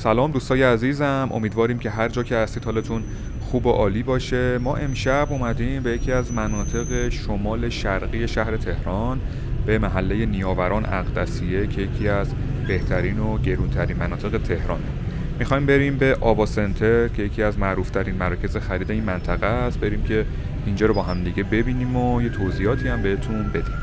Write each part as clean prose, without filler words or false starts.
سلام دوستای عزیزم، امیدواریم که هر جا که هستید حالتون خوب و عالی باشه. ما امشب اومدیم به یکی از مناطق شمال شرقی شهر تهران، به محله نیاوران اقدسیه که یکی از بهترین و گرونترین مناطق تهرانه. میخوایم بریم به آوا سنتر که یکی از معروفترین مراکز خرید این منطقه است. بریم که اینجا رو با هم دیگه ببینیم و یه توضیحاتی هم بهتون بدیم.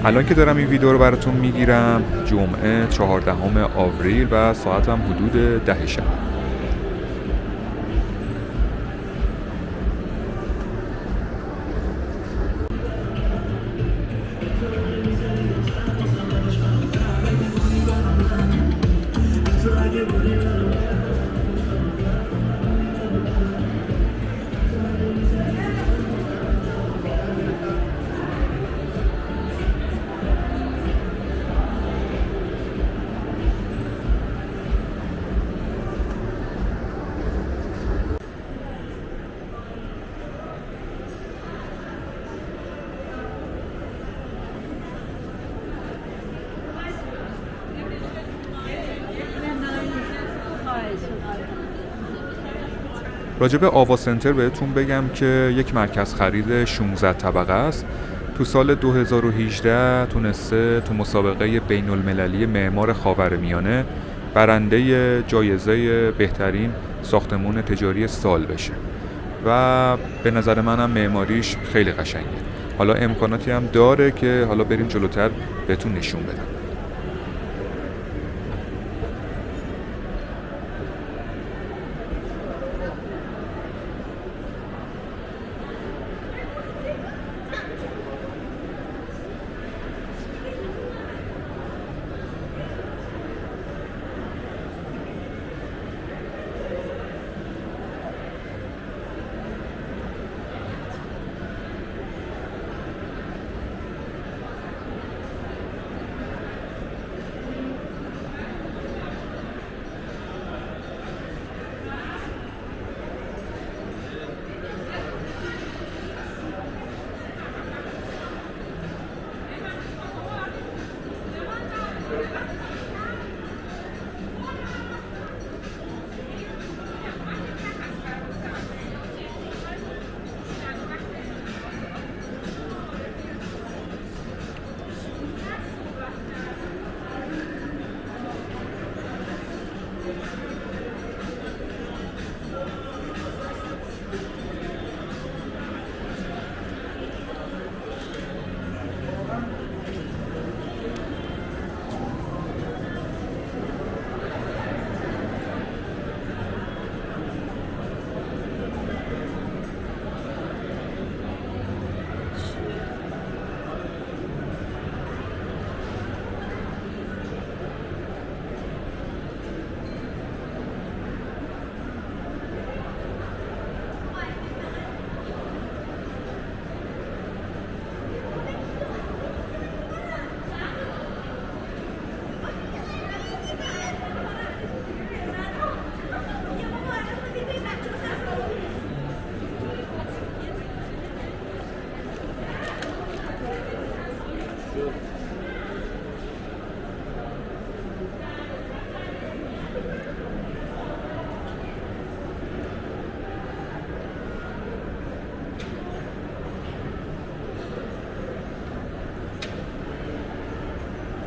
الان که دارم این ویدیو رو براتون میگیرم جمعه 14 آوریل و ساعتم حدود 10 شب. راجب آوا سنتر بهتون بگم که یک مرکز خرید 16 طبقه است. تو سال 2018 تونسته تو مسابقه بین المللی معمار خاورمیانه برنده جایزه بهترین ساختمون تجاری سال بشه و به نظر منم معماریش خیلی قشنگه. حالا امکاناتی هم داره که حالا بریم جلوتر بهتون نشون بدم.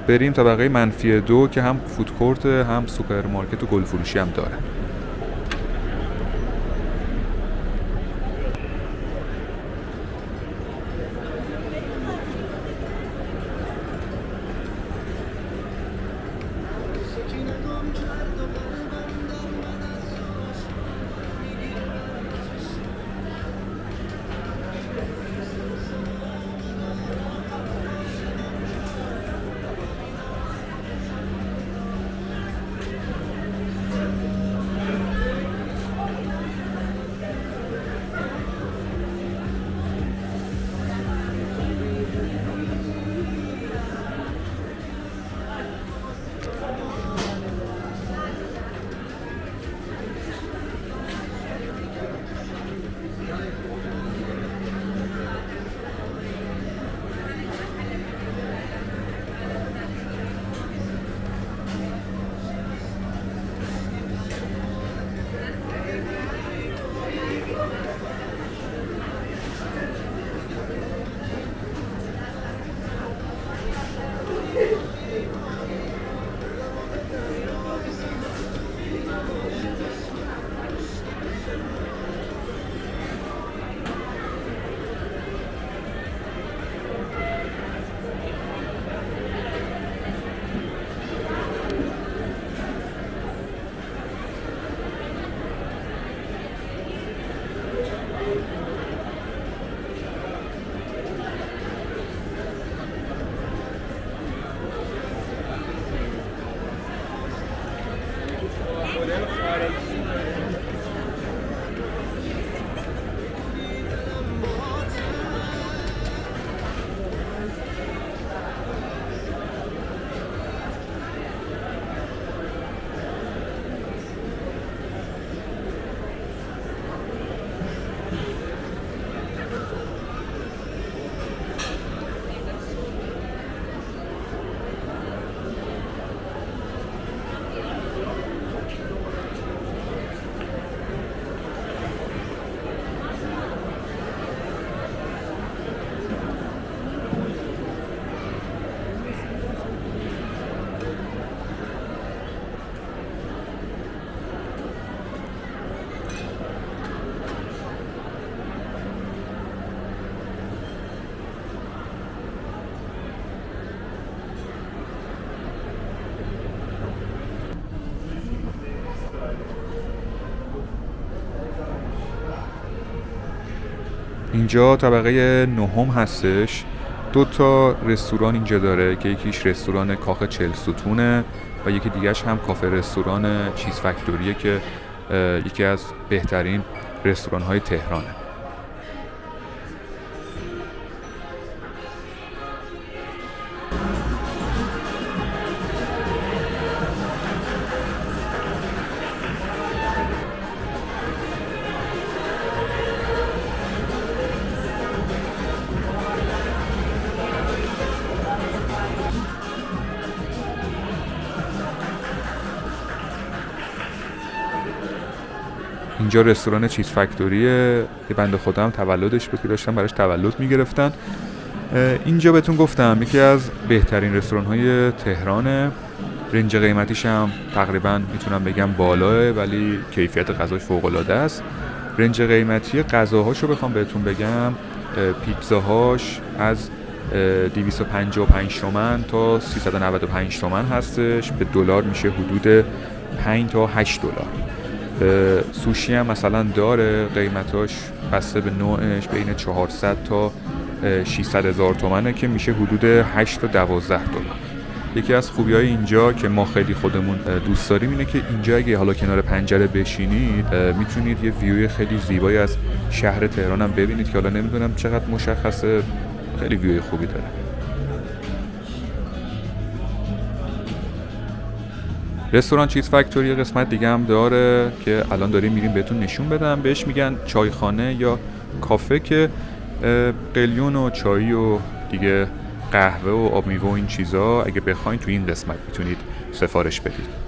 بریم طبقه -2 که هم فودکورت هم سوپرمارکت و گل فروشی هم داره. اینجا طبقه نهم هستش. 2 تا رستوران اینجا داره که یکیش رستوران کاخ 40 ستونه و یکی دیگهش هم کافه رستوران چیز فکتوریه که یکی از بهترین رستوران های تهرانه. اینجا رستوران چیز فکتوریه، یه بنده خدا هم تولدش بود که داشتن براش تولد میگرفتن. اینجا بهتون گفتم یکی از بهترین رستوران های تهرانه. رنج قیمتیش هم تقریبا میتونم بگم بالاه، ولی کیفیت غذاش فوق العاده است. رنج قیمتی غذاهاشو بخوام بهتون بگم، پیتزاهاش از 255 تومن تا 395 تومن هستش، به دلار میشه حدود 5 تا 8 دلار. سوشی هم مثلا داره، قیمتاش بسته به نوعش بین 400 تا 600 هزار تومنه که میشه حدود 8 تا 12 دلار. یکی از خوبی‌های اینجا که ما خیلی خودمون دوست داریم اینه که اینجا اگه حالا کنار پنجره بشینید میتونید یه ویوی خیلی زیبایی از شهر تهران هم ببینید که حالا نمیدونم چقدر مشخصه، خیلی ویوی خوبی داره. رستوران چیز فکتوری قسمت دیگه هم داره که الان داریم میریم بهتون نشون بدم. بهش میگن چایخانه یا کافه که قلیون و چایی و دیگه قهوه و آب میوه و این چیزا اگه بخواین تو این قسمت میتونید سفارش بدید.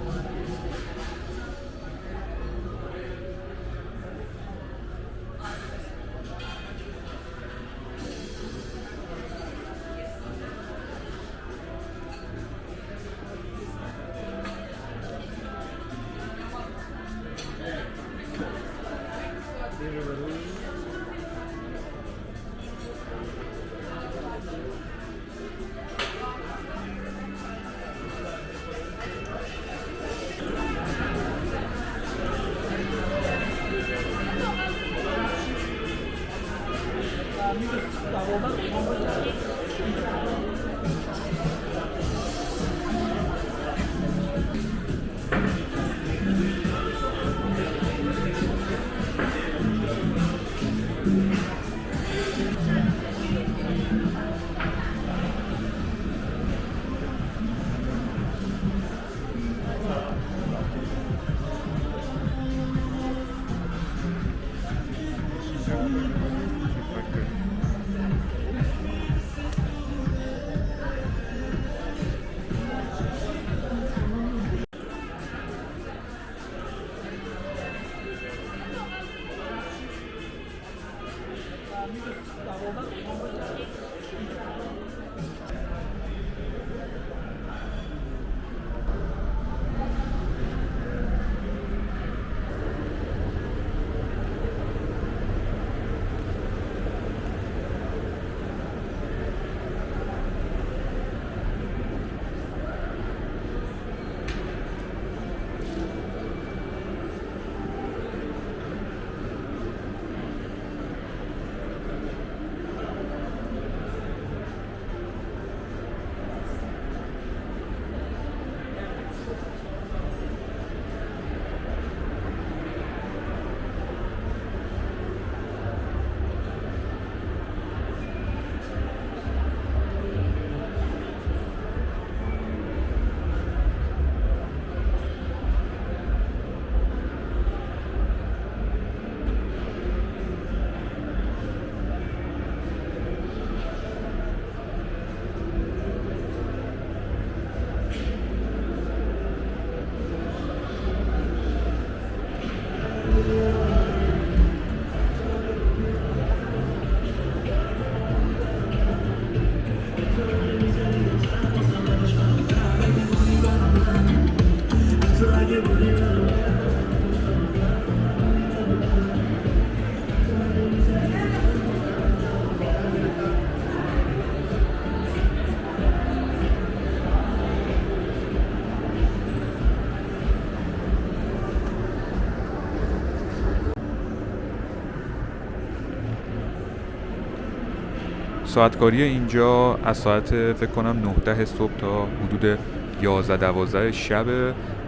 ساعتکاری اینجا از ساعت فکر کنم 9-10 صبح تا حدود 11-12 شب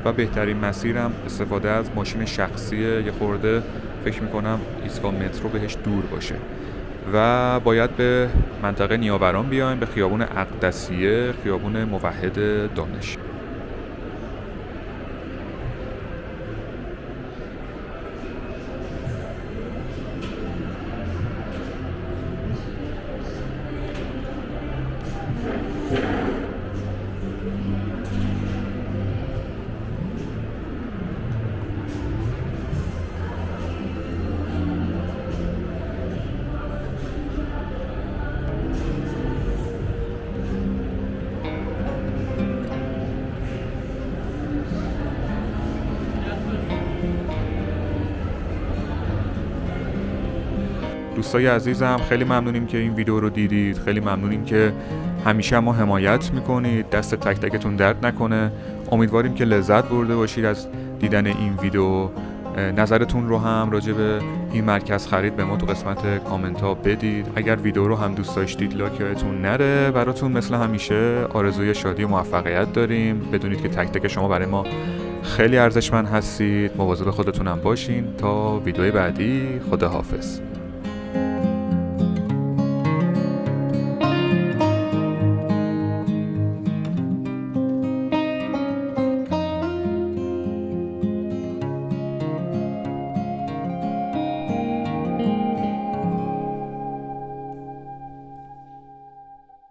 و بهترین مسیرم استفاده از ماشین شخصیه. یه خورده فکر میکنم ایستگاه مترو بهش دور باشه و باید به منطقه نیاوران بیایم، به خیابون اقدسیه، خیابون موحد دانش. دوستای عزیزم، خیلی ممنونیم که این ویدیو رو دیدید. خیلی ممنونیم که همیشه ما حمایت میکنید. دست تک تکتون درد نکنه. امیدواریم که لذت برده باشید از دیدن این ویدیو. نظرتون رو هم راجع به این مرکز خرید به ما تو قسمت کامنت ها بدید. اگر ویدیو رو هم دوست داشتید لایک یادتون نره. براتون مثل همیشه آرزوی شادی و موفقیت داریم. بدونید که تک تک شما برای ما خیلی ارزشمند هستید. مواظب خودتون هم باشین. تا ویدیوی بعدی، خداحافظ.